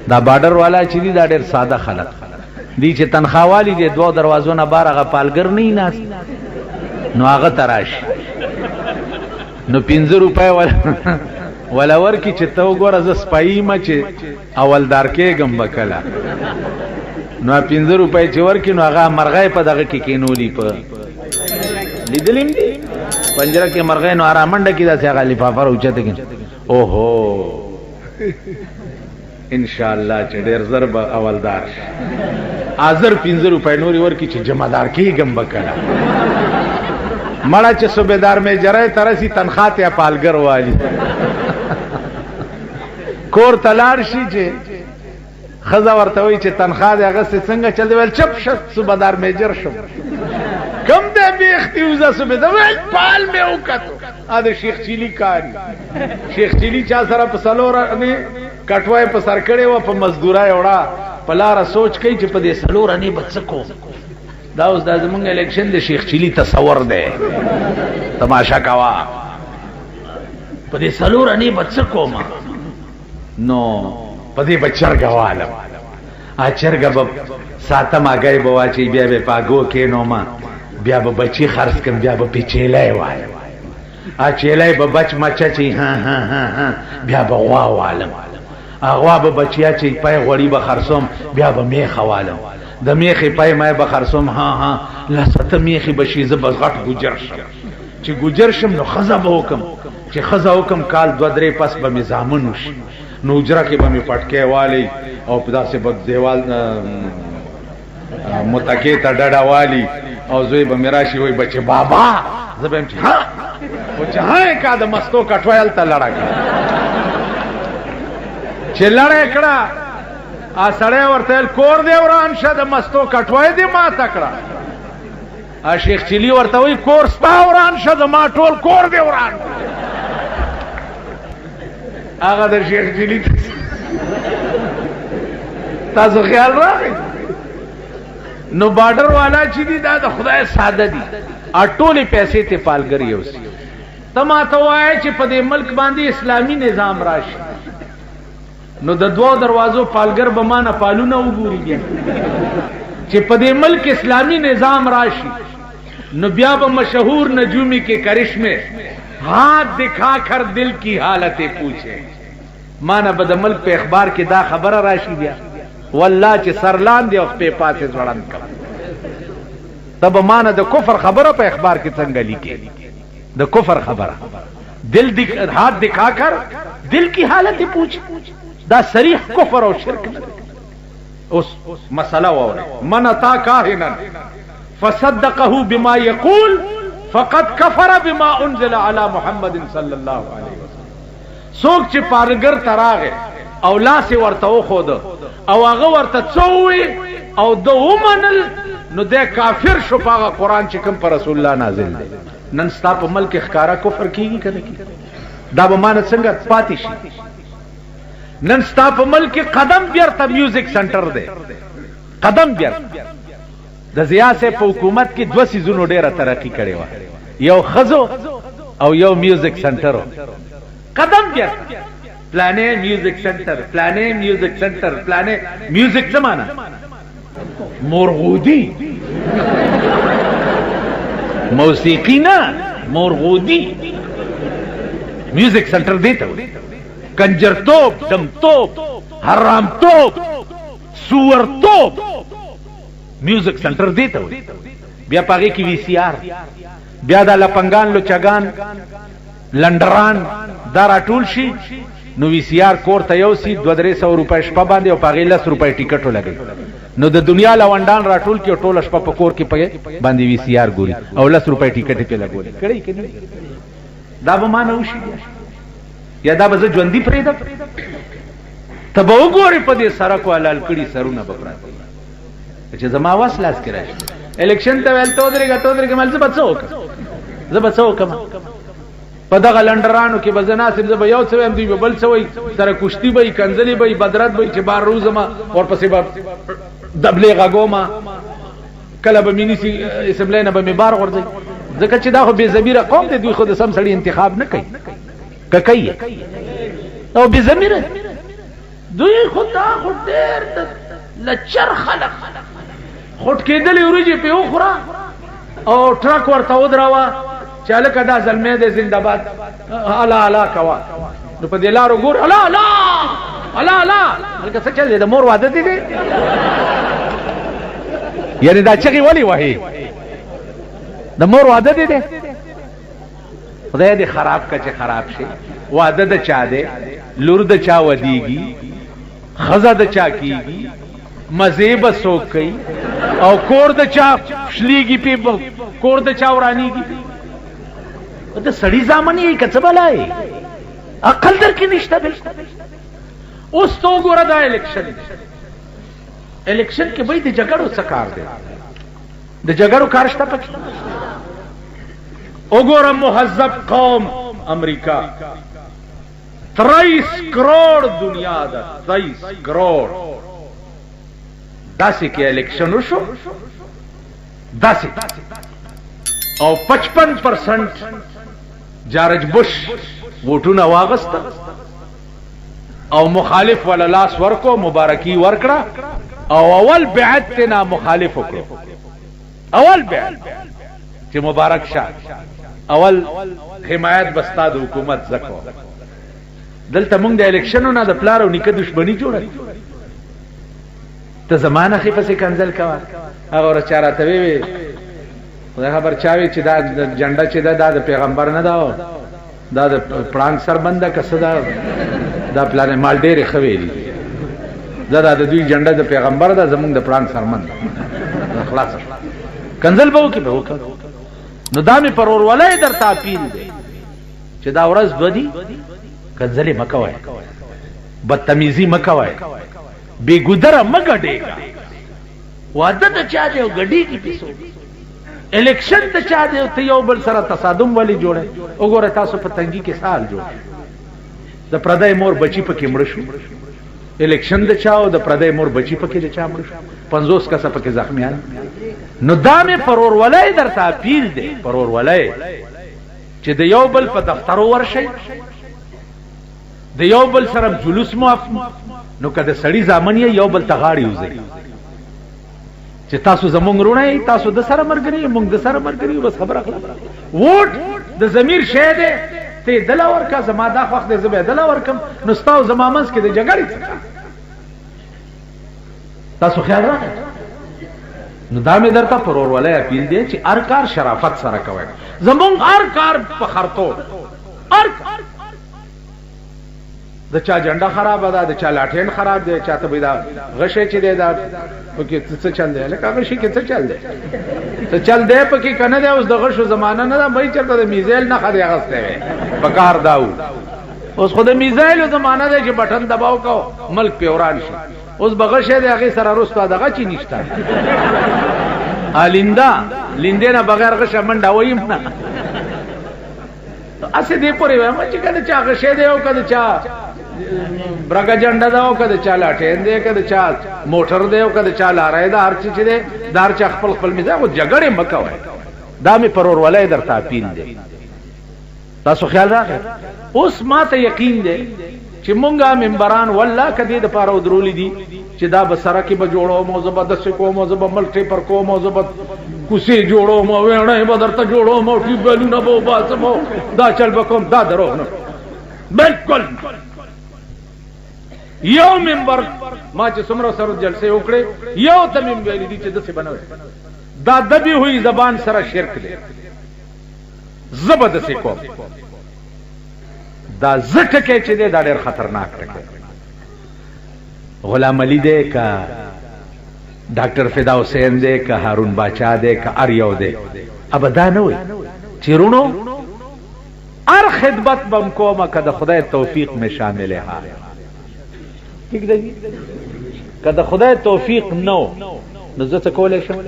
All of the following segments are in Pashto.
دا بارډر والا چې دي دا ډېر ساده خلک دي چې تنخواهوالي دي 2 دروازو نه بار هغه پالګر نه ناست نو هغه تراش نو 15 روپۍ ولا ورکی چې ته وګوره زه سپایي ما چې اولدار کېږم به کله نو 15 روپۍ چې ورکي نو هغه مرغۍ په دغه کې کېنولي په لیدلیم دي پنجره کې مرغۍ نو ارامنډه کې داسې هغه لفافه راوچته کېږي اوهو انشاءالله چې ډېر زر به اولدار شي حاضر 15 روپۍ نورې ورکي چې جمعدار کېږم به کله مړه چې صوبېدار مې جری ترسي تنخوا ته پالګر والي کور ته لاړ شي چې ښځه ورته وایي چې تنخوا دې هغسې څنګه چل دی ویل چپ شه صوبېدار میجر شم کم دی بیختي وزه صوبېدار ویل پال مې وکتو د شیخ چیلي کاري شیخ چیلي چا سره په څلور کټوای په سر کړې وه په مزدورای وړه په لاره سوچ کوي چې په دې څلور انې به څه کوم دا اوس دا زمونږ الیکشن د شیخ چیلي تصور دی تماشا کوه په دې څلور انې به څه کوم نو په دې به چرګه والم چرګه به ساتم هګۍ به واچوي بیا به په هګو کېنوم بیا به بچي خرڅ کړم بیا به پې چیلی وایم چیلی به بچ مچه چې بیا به غوا والم غوا به بچیا چې پی غوړي به خرڅوم بیا به میخه والم د میخې پی مای به خرڅوم لسته میخې به شي زه به غټ ګجر شم چې ګجر شم نو ښځه به وکم چې ښځه وکم کال 2-3 پس به مې زامن وشي نو اجره کې به مې پټکی والی او په داسې به دیوال متکې ته ډډه والی او زوی به مې راشي وایي بچې بابا زه به یم چې و چې کا د مستو کټوی هلته لړه کړه چې لړه کړه سړی ورته ویل کور دې وران شه د مستو کټوی دې ماته کړه شیخ چیلي ورته وایي کور ستا وران شه زما ټول کور دې وران هغه د شیخ چیلي تاسو خیال راغی نو بارډر والا چې دي دا د خدای ساده دي ټولې پیسې ته پالګر یوسي ته ماته وایې چې په دې ملک باندې اسلامي نظام راشي نو د 2 دروازو پالګر به ما نه پالونه وګوري بیا چې په دې ملک اسلامي نظام راشي نو بیا به مشهور نجومی کے کرشمے ہاتھ دکھا کر دل کی حالتیں پوچھے مانا به د ملک په اخبار کې دا خبره راشي بیا والله چې سرلان دی او په پاتې ځوړند کم تب مانا د کفر خبره په اخبار کې څنګه لیکي د کفر خبره دل ہاتھ دکھا کر دل کی حالتیں پوچھے دا صریح کفر او شرک اس مسئلہ وره من اتا کاهنا فصدقه بما يقول فقد كفر بما انزل على محمد صلی الله علیه وسلم سوک چې پارګر تراغه او لاس ورته خود او هغه ورته څوي او د ومنل نو د کافر شو په قرآن چې کوم پر رسول الله نازل دی نن ستا په ملک ښکارا کفر کیږي کنه کیږي دا به مان څنګه پاتې شي نن ستا په ملک قدم بیرته میوزیک سنټر دی قدم بیرته د زیاسه په حکومت کې 2 سيزونو ډیره ترقی کړې و یو خزو او یو میوزیک سنټر قدم بیرته پلانې میوزیک سنټر پلانې میوزیک سنټر پلانې میوزیک زمانہ مرغودی موسیقی نه مرغودی میوزیک سنټر دیته کنجر توپ دم توپ حرام توپ سور توپ میوزیک سنټر دیته بیا پاګه کې وی سی آر بیا د لپنګان لوچګان لندران دا راټول شي نو وی سی آر کور ته یو سی 200-300 روپۍ شپه باندې او پاګه 10 روپۍ ټیکټ ولګي نو د دنیا لوندان راټول کې ټول شپه په کور کې پګه باندې وی سی آر ګوري او 10 روپۍ ټیکټ په لګولې کړي کنه دا به مان وشي یا دا به ژوندۍ پرېده ته به وګورې په دې سړک حلال کړي سرونه به پراته چې زما واس لاس کې راشي الیکشن ته ویل ته درېږه مل زه به څه وکړم په دغه لنډرانو کې به زه ناصب زه به یو څه ویم دوی به بل څه وایي سره کشتي به وي کنځلې به وي بدرت به وي چې بار روزمه ورپسې به دبلې غږومه کله به مې نیسي اسمبلی نه به مې بار غورځوي ځکه چې دا خو بې ضمیره قوم دی دوی خو د سم سړي انتخاب نه کوي که کوي او بې ضمیره دوی خدا خود دیر لچر خلق خود کېدلې وريجې په اوخرا او ټرک ورته ودراوه چاله کدا زلمه دې زنده‌باد الا الا کوا نو په دې لارو ګور الا الا الا الا هلکه څه چل دې د مور واده دي یعنی دا چغي ولی وਹੀ د مور واده دي خدای دې خراب کچه خراب شي واده د چا دې لور د چا ودیږي خزه د چا کیږي مزيب سوکي او کور د چا شليږي په کور د چا ورانيږي د سړی ځامنې کڅبلای عقل در کې نشته بل اوس تو ګوره دا الیکشن کې به د جګړو څه کار دی د جګړو کار شته پکې وګوره مهذب قوم امریکا 30 کروڑ دنیا دا 30 کروڑ داسې کې الیکشن وشو داسې او 55% جارج بش ووټونه واغسته او مخالف ولا لاس ورکو مبارکي ورکړه او اول بیعت تنا مخالف وکړو اول بیعت چې مبارک شه اول حمایت بستاد حکومت زکو دلته موږ د الیکشنونو د پلارو نیکه دښمنی جوړه ته زمانه خې پسې کنزل کوا هغه ورچاره ته وی خدای خبر چاوي چې دا جنډا چې دا د پیغمبر نه دا د پړانګ سربنده کسه دا پلان مال ډېر خوي دا د دوی جنډا د پیغمبر دا زمونږ د پړانګ سرمن خلاص کنزل به وکي به وکړه نو دا می پرور ولای در تاپیل دی چې دا ورځ ودی کنزلې مکوای بدتمیزی مکوای بے ګدره مګډېګا واده ته چا دی غډی کی پیسو الیکشن ته چا دی ته یو بل سره تصادم ولی جوړه وګوره تاسو په تنګي کې سال جوړ د پردای مور بچی پکې مړ شو الیکشن د چاو د پردای مور بچی پکې د چا مړ شو 50 کسه پکې زخمیان نو دامه پرور ولای درته اپیل دی پرور ولای چې د یو بل په دفترو ورشي د یو بل سره جلوس مو نو کده سړی ځامن یو بل تغاړي وځي چې تاسو زمونږ رونه تاسو د سره مرګري مونږ د سره مرګري بس خبره خلاص ووټ د ضمیر شه ده ته دلاور کا زما دا وخت د زبې دلاور کم نو ستاو زما منس کې د جګړې تاسو خیال راکړئ نو دا مې درته پرور ولای اپیل دی چې هر کار شرافت سره کوي زمونږ هر کار په خرطو هر د چا جنډا خراب ده د چا لاټین خراب دی چاته به دا غشه چې دی دا پکې څه چل دی لکه غشه کې څه چل دی څه چل دی پکې کنه دی اوس د غشو زمانہ نه ده مې چرته د میزایل نه خدای غسته وي پکار داو اوس خو د میزایل زمانہ ده چې بٹن دباو کو ملک پیوران شي اوس بغشه دی هغه سره روستا دغه چی نشته الیندا لینده نه بغیر غشه منډه وایم نه اسه دی پورې وایم چې کله چا غشه دی او کله چا برګه جنډا دا او کده چا لاټین دی کده چا موټر دی او کده چا لارای دا هر چی دی دار چا خپل مزاج او جګړه مکوای دا می پرور ولای درته اپیل دی تاسو خیال راغی اوس ماته یقین دی چې مونږه منبران والله کدی د پاره درولې دي چې دا بسره کې به جوړو موضوع د کو موضوع ملټي پر کو موضوع کوسي جوړو مو وینه به درته جوړو مو ټی بلونه بو باسمو دا چل بکم دا درو نه بالکل یو منبر ما چې څومره سره جلسه وکړي یو ته منبر دي چې د څه بنوي دا دبي ہوئی زبان سره شرک دی زبردست کو دا زټه کې چې دا ډېر خطرناک دی غلام علی دی کا ډاکټر فدا حسین دی کا هارون باچا دی کا اریو دی ابدا نه وي چیرونو ار خدمت بم کومه کده خدای توفیق می شامل ہے ٹھیک دی کده خدای توفیق نو نو زه څه کولای شم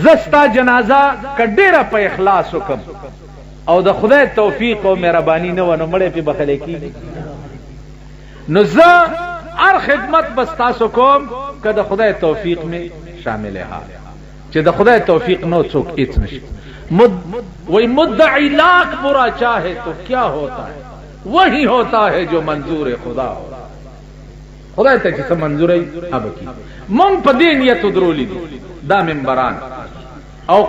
زستا جنازه کډیره په اخلاص وکم او د خدای توفیق او مهرباني نه ونه مړې په بخله کی نو زه هر خدمت بس تاسو کوم کده خدای توفیق می شامل ہے چې د خدای توفیق نو څوک هیڅ نشي وہی مدعی لاکھ برا چاہے تو کیا ہوتا ہے وہی ہوتا ہے جو منظور خدا ہو خدای ته چې منظوري اب کی مونږ په دې نیت درولې دي دا منبران او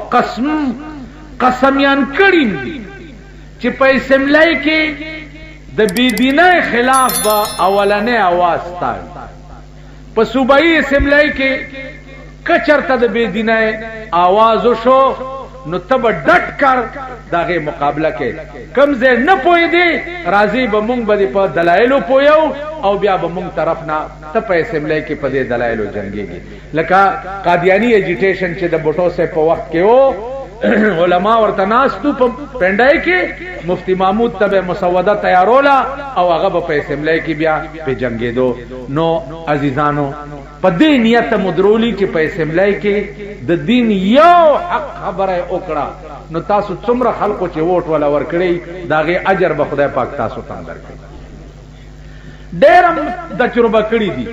قسمیان کړي دي چې په اسمبلی کې د بيدینه خلاف با اولنې आवाज تا په صوبایي اسمبلی کې کچرته د بيدینه आवाज وشو نو تب ډټ کر داغه مقابله کې کمزه نه پوي دي راضي به مونږ به په دلایلو پویو او بیا به مونږ طرف نه ته په اسمبلی کې په دې دلایلو جنگيږي لکه قادیانی اجیټیشن چې د بوټو سه په وخت کې وو علماء ورته ناستو په پندای کې مفتی محمود تبه مسوده تیارولا او هغه په اسمبلی کې بیا په جنگېدو نو عزیزانو په دې نیت مدرولی چې په اسمبلی کې د دین یو حق خبره وکړه نو تاسو څومره خلکو چې ووټ ولا ورکړي داغه اجر به خدای پاک تاسو ته درکړي ډېر تجربه کړې دي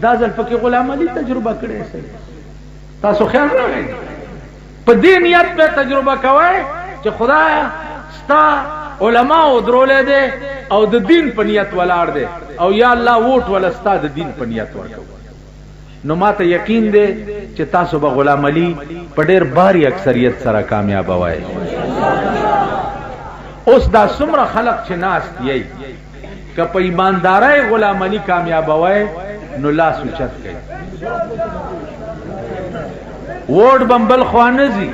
دا ځل پکې غلام علي تجربه کړې تاسو خیال راغی په دې نیت په تجربه کوي چې خدای ستا علماء درولې دي او د دین په نیت ولاړ دي او یا الله ووټ ولا ستا د دین په نیت ورکو نو ماته یقین دی چې تاسو به غلام علي په ډېر باری اکثریت سره کامیاب وای اوس دا څومره خلق چې ناس دی که په ایماندارۍ غلام علي کامیاب وای نو لاس اوچت کړي ووټ بمبل خوانزي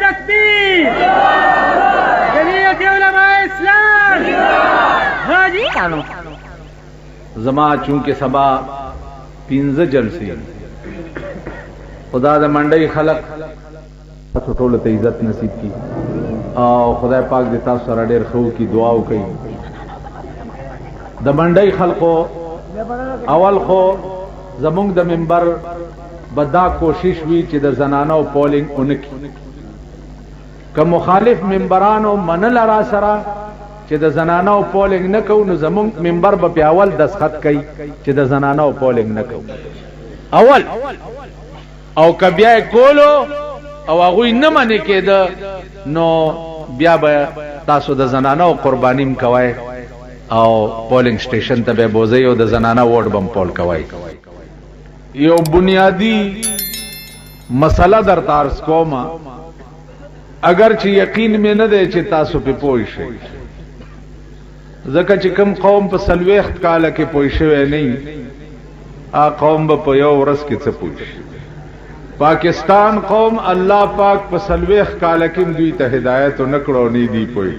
تکبیر جمعیت علماء اسلام حاجی زما چونکه سبا 15 جلسې خدا د منډي خلق تاسو ټول ته عزت نصیب کی او خدای پاک دې تاسو سره ډېر خو کی دعا وکړي د منډي خلقو اول خو زمونږ د منبر بدا کوشش وی چې د زنانو پولینګ اونکی که مخالف منبرانو منل را سره چې د زنانو پولینګ نه کو نو زمونږ منبر به په اول دسخط کوي چې د زنانو پولینګ نه کو اول او کبیا کولو او هغه نه منې کېده نو بیا به تاسو د زنانو قربانیم کوي او پولینګ سټیشن ته به بوزي او د زنانو ووټ بم پول کوي یو بنیادی مسله در تارس کوما اگر چې یقین مې نه دی چې تاسو په پوه شئ ځکه چې کوم قوم په سلويخت کاله کې پوه شوی نه ا قوم په یو ورځ کې څه پوه پاکستان قوم الله پاک په سلويخت کاله کې دوی ته هدایت نکړو نه دی پوه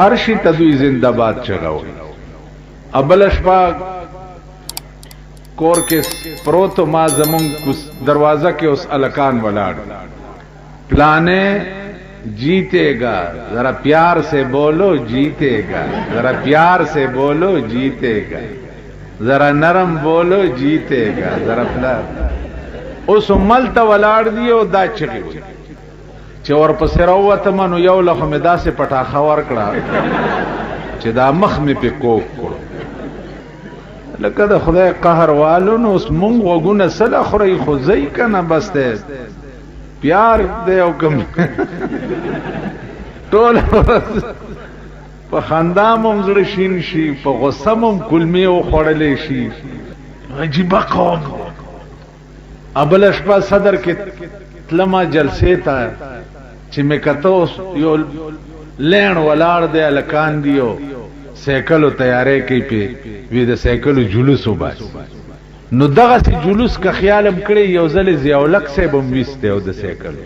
ارشی تدوی زنده باد چغاو ابلش پاک کور کے پروت ما زمون دروازہ کے اس الکان ولاڑ پلانے جیتے گا ذرا پیار سے بولو جیتے گا ذرا پیار سے بولو جیتے گا ذرا نرم بولو جیتے گا ذرا پیار اس ملت ولاڑ دیو دا چغی ہوئی چې ور پسې راوته منو یو له مدا سے پټا خور کړه چې دا مخ می په کوک کړو لکه د خدای قهر والو نو اس مونږ وګونه سره خوري خو زئی کنه بس ته پیار دې او کوم ټول په خندا مم زړه شین شي په غصه مم کلمې او خړلې شي عجیب قوم ابلش په صدر کې تلما جلسه تا چې مې کته یو لین ولاړ دې الکان دیو سیکلو تیارې کوي په وی د سیکلو جلوس وباس نو دغه سي جلوس کا خیالم کړی یو ځل زیاولک سه بم وسته او د سیکلو